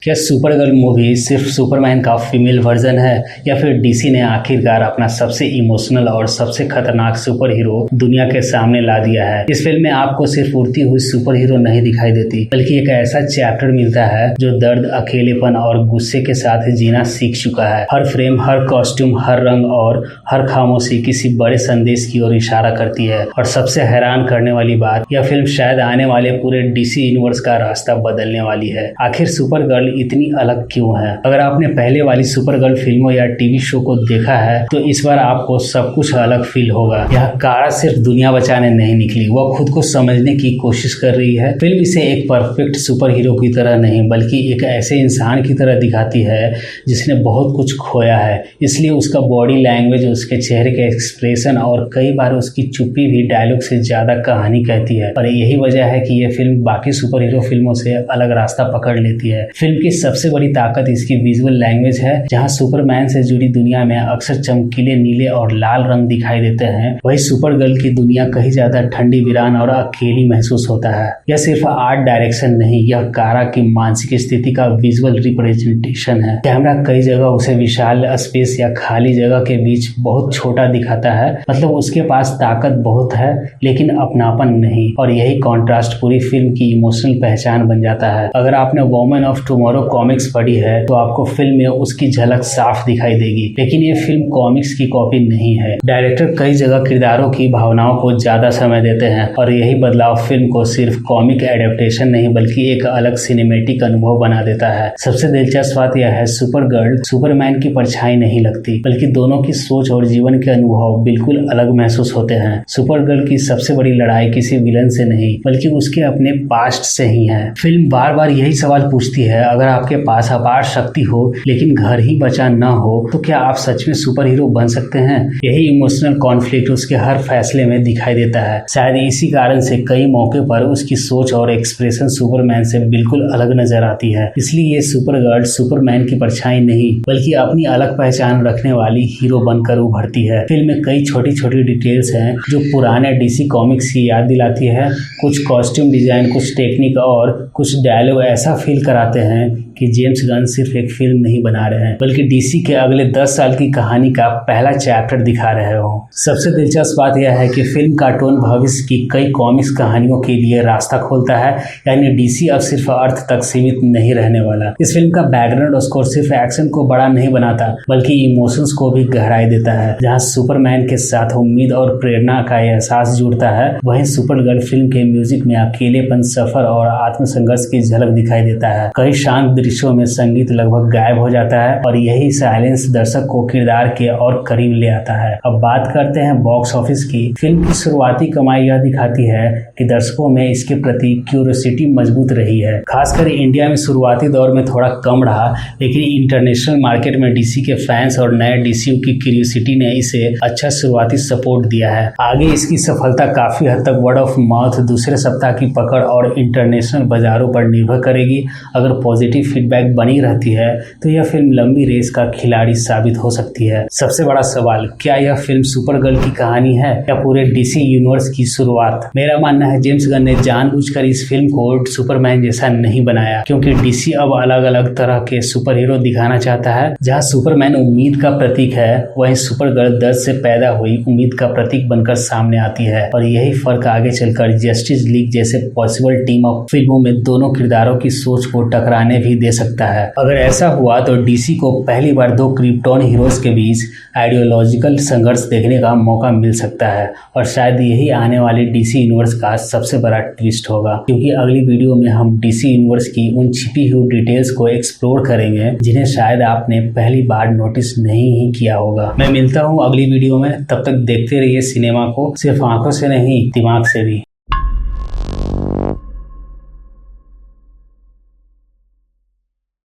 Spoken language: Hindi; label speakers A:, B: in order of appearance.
A: क्या सुपरगर्ल मूवी सिर्फ सुपरमैन का फीमेल वर्जन है या फिर डीसी ने आखिरकार अपना सबसे इमोशनल और सबसे खतरनाक सुपर हीरो दुनिया के सामने ला दिया है। इस फिल्म में आपको सिर्फ उड़ती हुई सुपर हीरो नहीं दिखाई देती, बल्कि एक ऐसा चैप्टर मिलता है जो दर्द, अकेलेपन और गुस्से के साथ जीना सीख चुका है। हर फ्रेम, हर कॉस्ट्यूम, हर रंग और हर खामोशी किसी बड़े संदेश की ओर इशारा करती है। और सबसे हैरान करने वाली बात, यह फिल्म शायद आने वाले पूरे डीसी यूनिवर्स का रास्ता बदलने वाली है। आखिर सुपरगर्ल इतनी अलग क्यों है? अगर आपने पहले वाली सुपरगर्ल फिल्मों या टीवी शो को देखा है तो इस बार आपको सब कुछ अलग फील होगा। यह कारा सिर्फ दुनिया बचाने नहीं निकली, वह खुद को समझने की कोशिश कर रही है। फिल्म इसे एक परफेक्ट सुपर हीरो की तरह नहीं, बल्कि एक ऐसे इंसान की तरह दिखाती है जिसने बहुत कुछ खोया है। इसलिए उसका बॉडी लैंग्वेज, उसके चेहरे के एक्सप्रेशन और कई बार उसकी चुप्पी भी डायलॉग से ज्यादा कहानी कहती है। और यही वजह है कि यह फिल्म बाकी सुपर हीरो फिल्मों से अलग रास्ता पकड़ लेती है। फिल्म की सबसे बड़ी ताकत इसकी विजुअल लैंग्वेज है। जहां सुपरमैन से जुड़ी दुनिया में अक्सर चमकीले नीले और लाल रंग दिखाई देते हैं, वही सुपरगर्ल की दुनिया कहीं ज्यादा ठंडी, वीरान और अकेली महसूस होता है। यह सिर्फ आर्ट डायरेक्शन नहीं, यह कारा की मानसिक स्थिति का विजुअल रिप्रेजेंटेशन है। कैमरा कई जगह उसे विशाल स्पेस या खाली जगह के बीच बहुत छोटा दिखाता है, मतलब उसके पास ताकत बहुत है लेकिन अपनापन नहीं। और यही कॉन्ट्रास्ट पूरी फिल्म की इमोशनल पहचान बन जाता है। अगर आपने वुमेन ऑफ टुमारो कॉमिक्स पढ़ी है तो आपको फिल्म में उसकी झलक साफ दिखाई देगी, लेकिन ये फिल्म कॉमिक्स की कॉपी नहीं है। डायरेक्टर कई जगह किरदारों की भावनाओं को ज्यादा समय देते हैं और यही बदलाव फिल्म को सिर्फ कॉमिक एडेप्टेशन नहीं बल्कि एक अलग सिनेमैटिक अनुभव बना देता है। सबसे दिलचस्प बात यह है, सुपरगर्ल सुपरमैन की परछाई नहीं लगती, बल्कि दोनों की सोच और जीवन के अनुभव बिल्कुल अलग महसूस होते हैं। सुपरगर्ल की सबसे बड़ी लड़ाई किसी विलन से नहीं बल्कि उसके अपने पास्ट से ही है। फिल्म बार बार यही सवाल पूछती है, अगर आपके पास अपार शक्ति हो लेकिन घर ही बचा न हो तो क्या आप सच में सुपर हीरो बन सकते हैं? यही इमोशनल कॉन्फ्लिक्ट उसके हर फैसले में दिखाई देता है। शायद इसी कारण से कई मौके पर उसकी सोच और एक्सप्रेशन सुपरमैन से बिल्कुल अलग नजर आती है। इसलिए ये सुपरगर्ल सुपरमैन की परछाई नहीं बल्कि अपनी अलग पहचान रखने वाली हीरो बनकर उभरती है। फिल्म में कई छोटी छोटी डिटेल्स हैं जो पुराने डीसी कॉमिक्स की याद दिलाती है। कुछ कॉस्ट्यूम डिजाइन, कुछ टेक्निक और कुछ डायलॉग ऐसा फील कराते हैं कि जेम्स गन सिर्फ एक फिल्म नहीं बना रहे हैं बल्कि डीसी के अगले 10 साल की कहानी का पहला चैप्टर दिखा रहे हो। सबसे दिलचस्प बात यह है कि फिल्म का टोन भविष्य की कई कॉमिक्स कहानियों के लिए रास्ता खोलता है, यानी डीसी अब सिर्फ अर्थ तक सीमित नहीं रहने वाला। इस फिल्म का बैकग्राउंड स्कोर सिर्फ एक्शन को बड़ा नहीं बनाता बल्कि इमोशंस को भी गहराई देता है। जहाँ सुपरमैन के साथ उम्मीद और प्रेरणा का एहसास जुड़ता है, वहीं सुपरगर्ल फिल्म के म्यूजिक में अकेलेपन, सफर और आत्मसंघर्ष की झलक दिखाई देता है। कई शांत दृश्यों में संगीत लगभग गायब हो जाता है और यही साइलेंस दर्शक को किरदार के और करीब ले आता है। अब बात करते हैं बॉक्स ऑफिस की। फिल्म की शुरुआती कमाई यह दिखाती है कि दर्शकों में इसके प्रति क्यूरियोसिटी मजबूत रही है। खासकर इंडिया में शुरुआती दौर में थोड़ा कम रहा, लेकिन इंटरनेशनल मार्केट में डीसी के फैंस और नए डीसीयू की क्यूरियोसिटी ने इसे अच्छा शुरुआती सपोर्ट दिया है। आगे इसकी सफलता काफी हद तक वर्ड ऑफ माउथ, दूसरे सप्ताह की पकड़ और इंटरनेशनल बाजारों पर निर्भर करेगी। अगर पॉजिटिव फीडबैक बनी रहती है तो यह फिल्म लंबी रेस का खिलाड़ी साबित हो सकती है। सबसे बड़ा सवाल, क्या यह फिल्म सुपरगर्ल की कहानी है या पूरे डीसी यूनिवर्स की शुरुआत? मेरा मानना है जेम्स गन ने जानबूझकर इस फिल्म को सुपरमैन जैसा नहीं बनाया, क्योंकि डीसी अब अलग अलग तरह के सुपर हीरो दिखाना चाहता है। जहाँ सुपरमैन उम्मीद का प्रतीक है, वहीं सुपरगर्ल दर्द से पैदा हुई उम्मीद का प्रतीक बनकर सामने आती है। और यही फर्क आगे चलकर जस्टिस लीग जैसे पॉसिबल टीम ऑफ फिल्मों में दोनों किरदारों की सोच को टकराने भी दे सकता है। अगर ऐसा हुआ तो डीसी को पहली बार दो क्रिप्टोन हीरोज के बीच आइडियोलॉजिकल संघर्ष देखने का मौका मिल सकता है। और शायद यही आने वाली डीसी यूनिवर्स का सबसे बड़ा ट्विस्ट होगा, क्योंकि अगली वीडियो में हम डीसी यूनिवर्स की उन छिपी हुई डिटेल्स को एक्सप्लोर करेंगे जिन्हें शायद आपने पहली बार नोटिस नहीं ही किया होगा। मैं मिलता हूँ अगली वीडियो में, तब तक देखते रहिए सिनेमा को सिर्फ आंखों से नहीं दिमाग से भी।